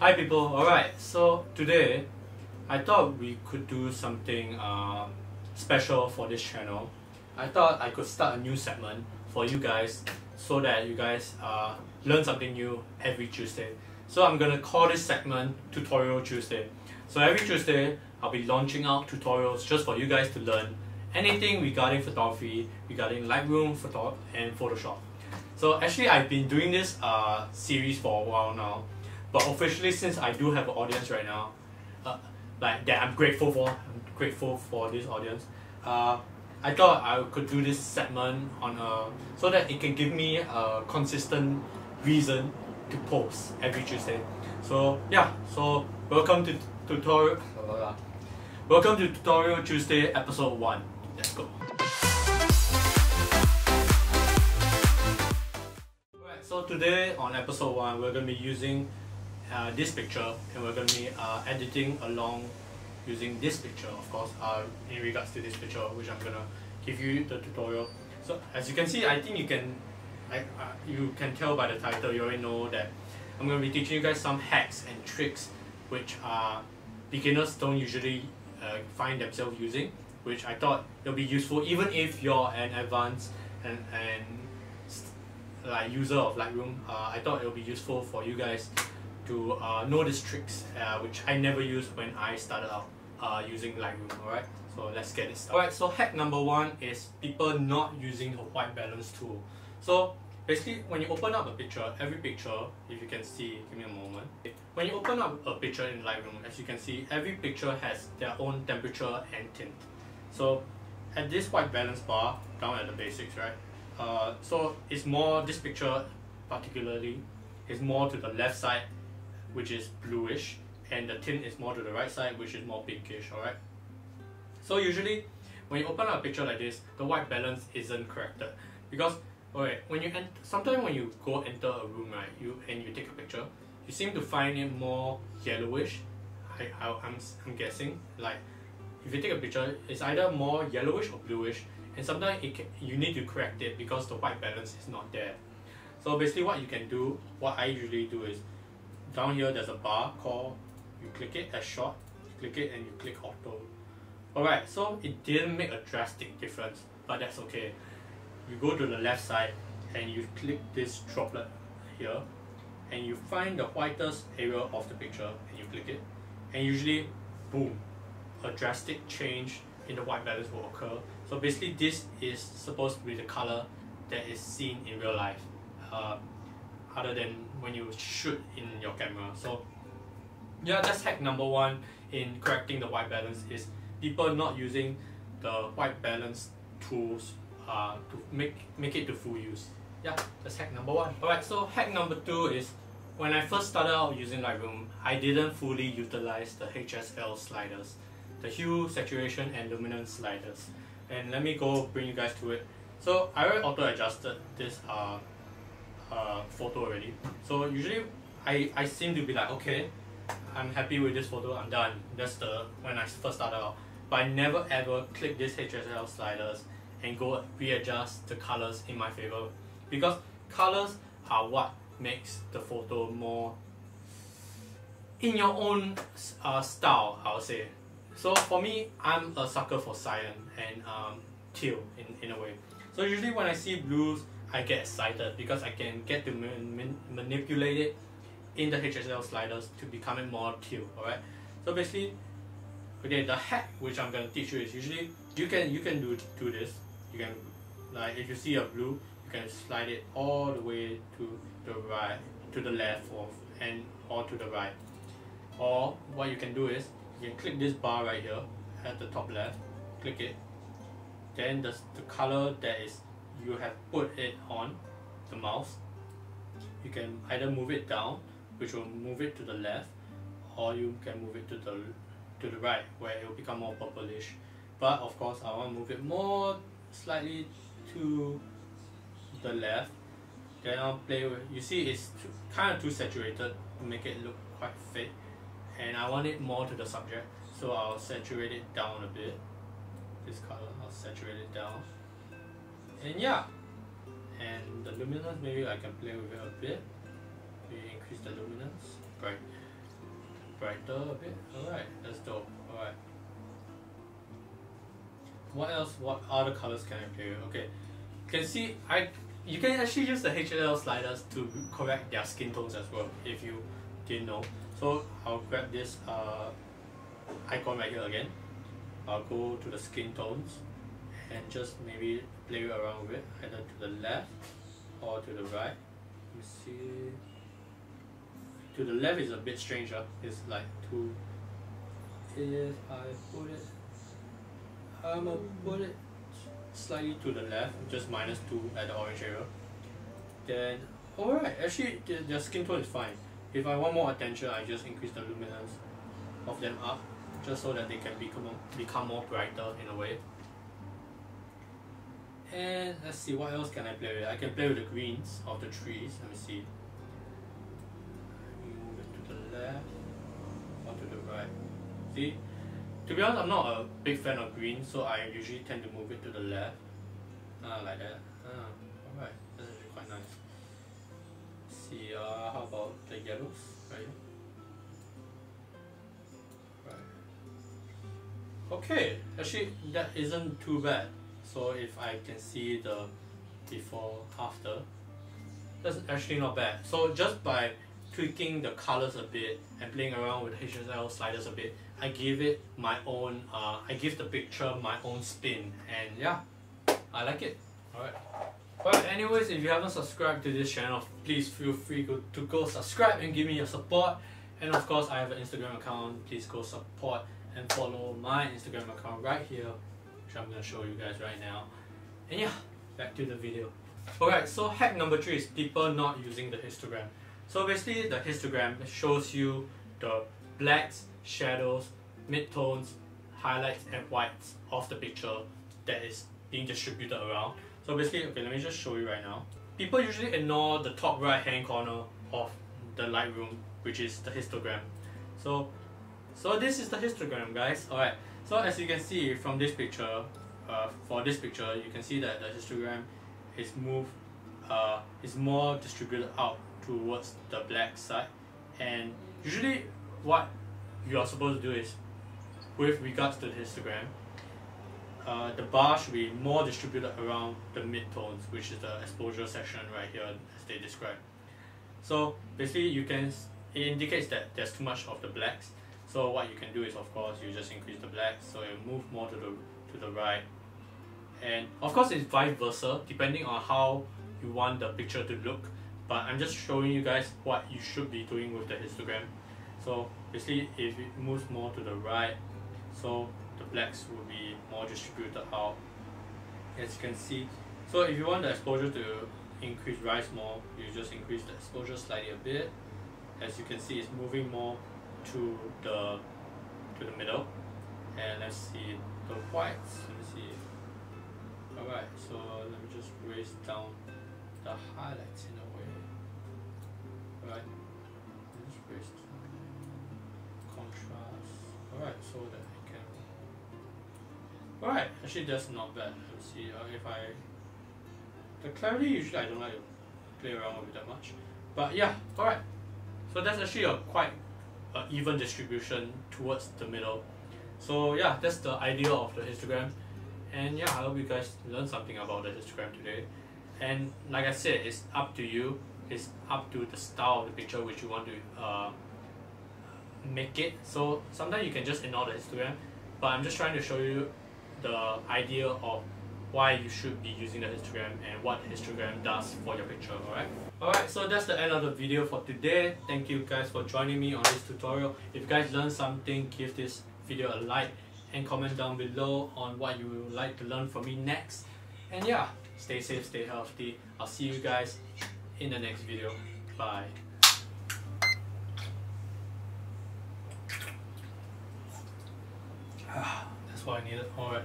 Hi people, alright, so today I thought we could do something special for this channel. I thought I could start a new segment for you guys so that you guys learn something new every Tuesday. So I'm gonna call this segment Tutorial Tuesday. So every Tuesday I'll be launching out tutorials just for you guys to learn anything regarding photography, regarding Lightroom, and Photoshop. So actually I've been doing this series for a while now. But officially, since I do have an audience right now, like that I'm grateful for this audience. I thought I could do this segment on so that it can give me a consistent reason to post every Tuesday. So yeah, so welcome to Tutorial Tuesday episode 1. Let's go. Alright, so today on episode 1 we're gonna be using this picture, and we're going to be editing along using this picture, of course, in regards to this picture, which I'm going to give you the tutorial. So as you can see, I think you can tell by the title, you already know that I'm going to be teaching you guys some hacks and tricks which beginners don't usually find themselves using, which I thought it'll be useful even if you're an advanced and like user of Lightroom. I thought it'll be useful for you guys to know these tricks, which I never used when I started out using Lightroom. Alright, so let's get it started. Alright, so hack number 1 is people not using the white balance tool. So basically, when you open up a picture, every picture, if you can see, give me a moment. When you open up a picture in Lightroom, as you can see, every picture has their own temperature and tint. So at this white balance bar, down at the basics, right? So it's more, this picture particularly, is more to the left side, which is bluish, and the tint is more to the right side, which is more pinkish. Alright, so usually when you open up a picture like this, the white balance isn't corrected because sometimes when you go enter a room, right, you take a picture, you seem to find it more yellowish. I'm guessing, like if you take a picture, it's either more yellowish or bluish, and sometimes you need to correct it because the white balance is not there. So basically what you can do, what I usually do is, down here there's a bar called, you click it as short, you click it and you click auto. Alright, so it didn't make a drastic difference, but that's okay. You go to the left side and you click this droplet here, and you find the whitest area of the picture and you click it, and usually, boom, a drastic change in the white balance will occur. So basically this is supposed to be the color that is seen in real life, other than when you shoot in your camera. So yeah, that's hack number 1 in correcting the white balance, is people not using the white balance tools to make it to full use. Yeah, that's hack number 1. Alright, so hack number 2 is, when I first started out using Lightroom, I didn't fully utilize the HSL sliders, the hue, saturation and luminance sliders. And let me go bring you guys to it. So I already auto adjusted this photo already. So usually I seem to be like, okay, I'm happy with this photo, I'm done. That's when I first started out. But I never ever click this HSL sliders and go readjust the colors in my favor, because colors are what makes the photo more in your own style, I would say. So for me, I'm a sucker for cyan and teal in a way. So usually when I see blues, I get excited because I can get to manipulate it in the HSL sliders to become it more teal. Alright, so basically, okay, the hack which I'm gonna teach you is, usually you can do this. You can, like, if you see a blue, you can slide it all the way to the right, to the left, or to the right. Or what you can do is, you can click this bar right here at the top left, click it, then the color that is you have put it on the mouse, you can either move it down, which will move it to the left, or you can move it to the right, where it will become more purplish. But of course I want to move it more slightly to the left. Then I'll play with, you see it's kind of too saturated to make it look quite fake, and I want it more to the subject, so I'll saturate it down a bit. This color, I'll saturate it down. And yeah, and the luminance, maybe I can play with it a bit. Maybe increase the luminance. Right. brighter a bit. Alright, that's dope. Alright. What else? What other colors can I play with? Okay, you can see you can actually use the HL sliders to correct their skin tones as well, if you didn't know. So I'll grab this icon right here again. I'll go to the skin tones and just maybe play around with it, either to the left or to the right. Let me see. To the left is a bit stranger. It's like two. If I put it, I'm gonna put it slightly to the left, just -2 at the orange area. Then, alright, actually their skin tone is fine. If I want more attention, I just increase the luminance of them up, just so that they can become more brighter in a way. And let's see, what else can I play with? I can play with the greens of the trees. Let me see. Move it to the left or to the right. See? To be honest, I'm not a big fan of green, so I usually tend to move it to the left. Like that. Alright, that's actually quite nice. Let's see, how about the yellows? Right here. Right. Okay, actually that isn't too bad. So if I can see the before, after, that's actually not bad. So just by tweaking the colors a bit and playing around with HSL sliders a bit, I give it my own, I give the picture my own spin, and yeah, I like it. Alright. But anyways, if you haven't subscribed to this channel, please feel free to go subscribe and give me your support. And of course, I have an Instagram account. Please go support and follow my Instagram account right here, which I'm going to show you guys right now. And yeah, back to the video. Alright, so hack number 3 is people not using the histogram. So basically, the histogram shows you the blacks, shadows, midtones, highlights and whites of the picture that is being distributed around. So basically, okay, let me just show you right now. People usually ignore the top right hand corner of the Lightroom, which is the histogram. So this is the histogram, guys. Alright, so as you can see from this picture, for this picture, you can see that the histogram is is more distributed out towards the black side. And usually what you are supposed to do is, with regards to the histogram, the bar should be more distributed around the midtones, which is the exposure section right here as they describe. So basically it indicates that there's too much of the blacks. So what you can do is, of course, you just increase the blacks, so you move more to the right. And of course it's vice versa, depending on how you want the picture to look. But I'm just showing you guys what you should be doing with the histogram. So basically, if it moves more to the right, so the blacks will be more distributed out, as you can see. So if you want the exposure to rise more, you just increase the exposure slightly a bit. As you can see, it's moving more to the middle. And let's see the whites. Let me see. Alright, so let me just raise down the highlights in a way. Alright, just raise contrast. Alright, so that I can. Alright, actually that's not bad. Let's see the clarity usually I don't like to play around with it that much. But yeah, alright. So that's actually a quite even distribution towards the middle. So yeah, that's the idea of the histogram. And yeah, I hope you guys learned something about the histogram today. And like I said, it's up to you. It's up to the style of the picture which you want to make it. So sometimes you can just ignore the histogram, but I'm just trying to show you the idea of why you should be using the histogram and what the histogram does for your picture. Alright, so that's the end of the video for today. Thank you guys for joining me on this tutorial. If you guys learned something, give this video a like and comment down below on what you would like to learn from me next. And yeah, stay safe, stay healthy. I'll see you guys in the next video. Bye. That's what I needed. Alright.